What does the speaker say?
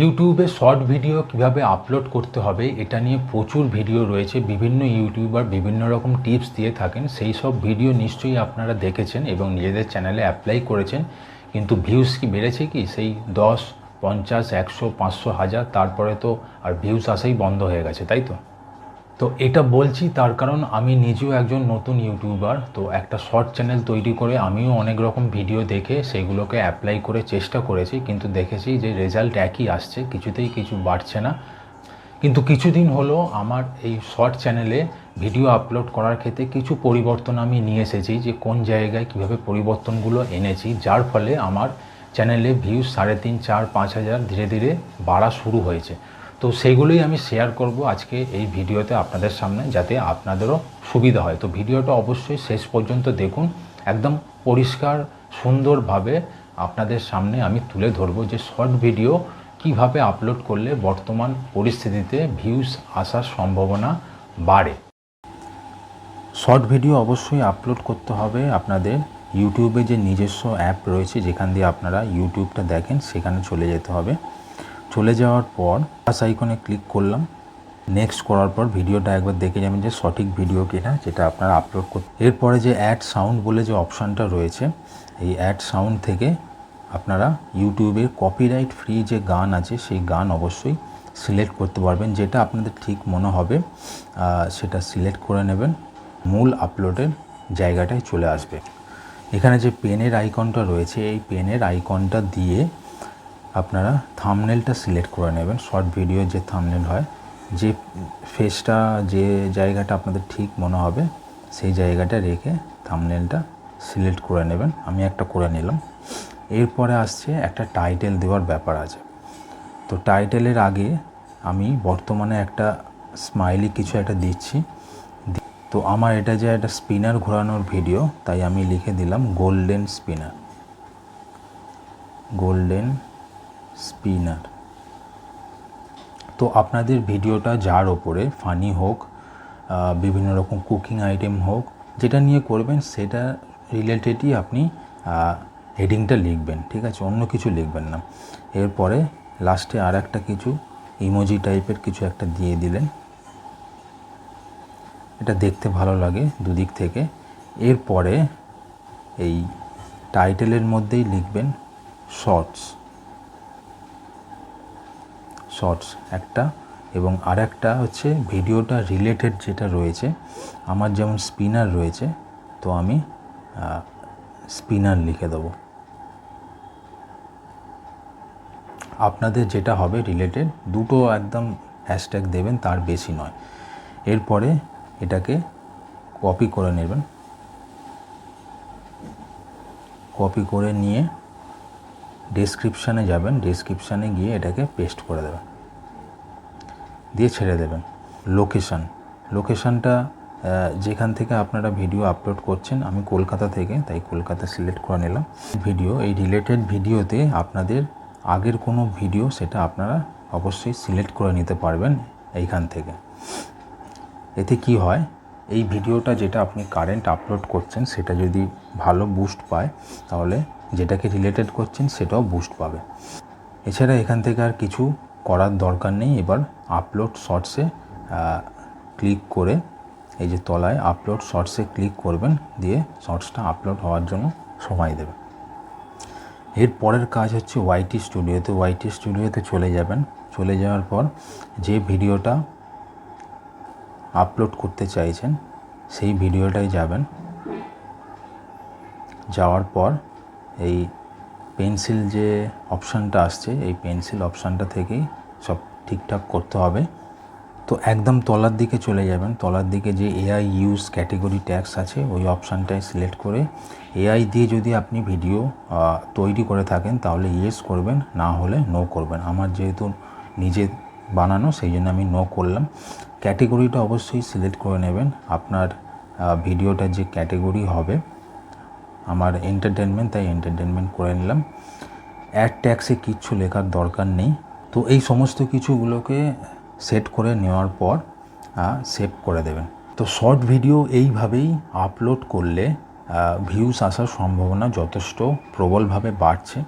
ইউটিউবে short video কিভাবে upload করতে হবে এটা নিয়ে প্রচুর ভিডিও রয়েছে। বিভিন্ন ইউটিউবার বিভিন্ন রকম টিপস দিয়ে থাকেন। সেই সব ভিডিও নিশ্চয়ই আপনারা দেখেছেন এবং নিজেদের চ্যানেলে অ্যাপ্লাই করেছেন, কিন্তু ভিউজ কি বেড়েছে? কি সেই 10, 50, 100, 500, 1000, তারপরে তো আর ভিউজ আসাই বন্ধ হয়ে গেছে, তাই তো? তো এটা বলছি তার কারণ আমি নিজেও একজন নতুন ইউটিউবার। তো একটা শর্ট চ্যানেল তৈরি করে আমিও অনেক রকম ভিডিও দেখে সেগুলোকে অ্যাপ্লাই করে চেষ্টা করেছি, কিন্তু দেখেছি যে রেজাল্ট একই আসছে, কিছুতেই কিছু বাড়ছে না। কিন্তু কিছুদিন হলো আমার এই শর্ট চ্যানেলে ভিডিও আপলোড করার ক্ষেত্রে কিছু পরিবর্তন আমি নিয়ে এসেছি, যে কোন জায়গায় কীভাবে পরিবর্তনগুলো এনেছি, যার ফলে আমার চ্যানেলে ভিউজ 3.5, 4, 5,000 ধীরে ধীরে বাড়া শুরু হয়েছে। তো সেগুলোই আমি শেয়ার করব আজকে এই ভিডিওতে আপনাদের সামনে, যাতে আপনাদেরও সুবিধা হয়। তো ভিডিওটা অবশ্যই শেষ পর্যন্ত দেখুন। একদম পরিষ্কার সুন্দরভাবে আপনাদের সামনে আমি তুলে ধরবো যে শর্ট ভিডিও কিভাবে আপলোড করলে বর্তমান পরিস্থিতিতে ভিউজ আসার সম্ভাবনা বাড়ে। শর্ট ভিডিও অবশ্যই আপলোড করতে হবে আপনাদের ইউটিউবে যে নিজস্ব অ্যাপ রয়েছে, যেখান দিয়ে আপনারা ইউটিউবটা দেখেন, সেখানে চলে যেতে হবে। চলে যাওয়ার পর প্লাস আইকনে ক্লিক করলাম। নেক্সট করার পর ভিডিওটা একবার দেখে যাবেন যে সঠিক ভিডিও কিনা, যেটা আপনারা আপলোড করতে। এরপরে যে অ্যাড সাউন্ড বলে যে অপশানটা রয়েছে, এই অ্যাড সাউন্ড থেকে আপনারা ইউটিউবের কপিরাইট ফ্রি যে গান আছে সেই গান অবশ্যই সিলেক্ট করতে পারবেন, যেটা আপনাদের ঠিক মনে হবে সেটা সিলেক্ট করে নেবেন। মূল আপলোডের জায়গাটায় চলে আসবে। এখানে যে পেনের আইকনটা রয়েছে, এই পেনের আইকনটা দিয়ে আপনারা থাম্বনেলটা সিলেক্ট করে নেবেন। শর্ট ভিডিওর যে থাম্বনেল হয়, যে ফেসটা যে জায়গাটা আপনাদের ঠিক মনে হবে সেই জায়গাটা রেখে থাম্বনেলটা সিলেক্ট করে নেবেন। আমি একটা করে নিলাম। এরপরে আসছে একটা টাইটেল দেওয়ার ব্যাপার আছে। তো টাইটেলের আগে আমি বর্তমানে একটা স্মাইলি কিছু একটা দিচ্ছি। তো আমার এটা যে একটা স্পিনার ঘোরানোর ভিডিও, তাই আমি লিখে দিলাম গোল্ডেন স্পিনার। Golden spinner. তো আপনাদের ভিডিওটা যার ওপরে ফানি হোক, বিভিন্ন রকম কুকিং আইটেম হোক, যেটা নিয়ে করবেন সেটা রিলেটেডই আপনি হেডিংটা লিখবেন, ঠিক আছে? অন্য কিছু লিখবেন না। এরপরে লাস্টে আর একটা কিছু ইমোজি টাইপের কিছু একটা দিয়ে দিলেন, এটা দেখতে ভালো লাগে দুদিক থেকে। এরপরে এই টাইটেলের মধ্যেই লিখবেন শর্টস একটা, এবং আর একটা হচ্ছে ভিডিওটা রিলেটেড যেটা রয়েছে। আমার যেমন স্পিনার রয়েছে, তো আমি স্পিনার লিখে দেবো। আপনাদের যেটা হবে রিলেটেড, দুটো একদম হ্যাশট্যাগ দেবেন, তার বেশি নয়। এরপরে এটাকে কপি করে নেবেন। কপি করে নিয়ে ডেসক্রিপশানে যাবেন, ডেসক্রিপশানে গিয়ে এটাকে পেস্ট করে দেবেন, দিয়ে ছেড়ে দেবেন। লোকেশানটা যেখান থেকে আপনারা ভিডিও আপলোড করছেন, আমি কলকাতা থেকে, তাই কলকাতা সিলেক্ট করে নিলাম। ভিডিও, এই রিলেটেড ভিডিওতে আপনাদের আগের কোনো ভিডিও, সেটা আপনারা অবশ্যই সিলেক্ট করে নিতে পারবেন এইখান থেকে। এতে কি হয়, এই ভিডিওটা যেটা আপনি কারেন্ট আপলোড করছেন সেটা যদি ভালো বুস্ট পায়, তাহলে যেটাকে রিলেটেড করছেন সেটাও বুস্ট পাবে। এছাড়া এখান থেকে আর কিছু করার দরকার নেই। এবার আপলোড শর্টসে ক্লিক করে, এই যে তলায় আপলোড শর্টসে ক্লিক করবেন, দিয়ে শর্টসটা আপলোড হওয়ার জন্য সময় দেবেন। এর পরের কাজ হচ্ছে ওয়াইটি স্টুডিওতে। ওয়াইটি স্টুডিওতে চলে যাবেন। চলে যাওয়ার পর যে ভিডিওটা আপলোড করতে চাইছেন সেই ভিডিওটায় যাবেন। যাওয়ার পর এই পেন্সিল যে অপশানটা আসছে, এই পেন্সিল অপশানটা থেকেই সব ঠিকঠাক করতে হবে। তো একদম তলার দিকে চলে যাবেন। তলার দিকে যে এআই ইউজ ক্যাটেগরি ট্যাগস আছে, ওই অপশানটায় সিলেক্ট করে এআই দিয়ে যদি আপনি ভিডিও তৈরি করে থাকেন তাহলে ইয়েস করবেন, না হলে নো করবেন। আমার যেহেতু নিজে বানানো, সেই জন্য আমি নো করলাম। ক্যাটেগরিটা অবশ্যই সিলেক্ট করে নেবেন। আপনার ভিডিওটার যে ক্যাটেগরি হবে, আমার এন্টারটেনমেন্ট, তাই এন্টারটেনমেন্ট করে নিলাম। অ্যাড ট্যাক্সে কিচ্ছু লেখার দরকার নেই। তো এই সমস্ত কিছুগুলোকে সেট করে নেওয়ার পর সেভ করে দেবেন। তো শর্ট ভিডিও এইভাবেই আপলোড করলে ভিউজ আসার সম্ভাবনা যথেষ্ট প্রবলভাবে বাড়ছে।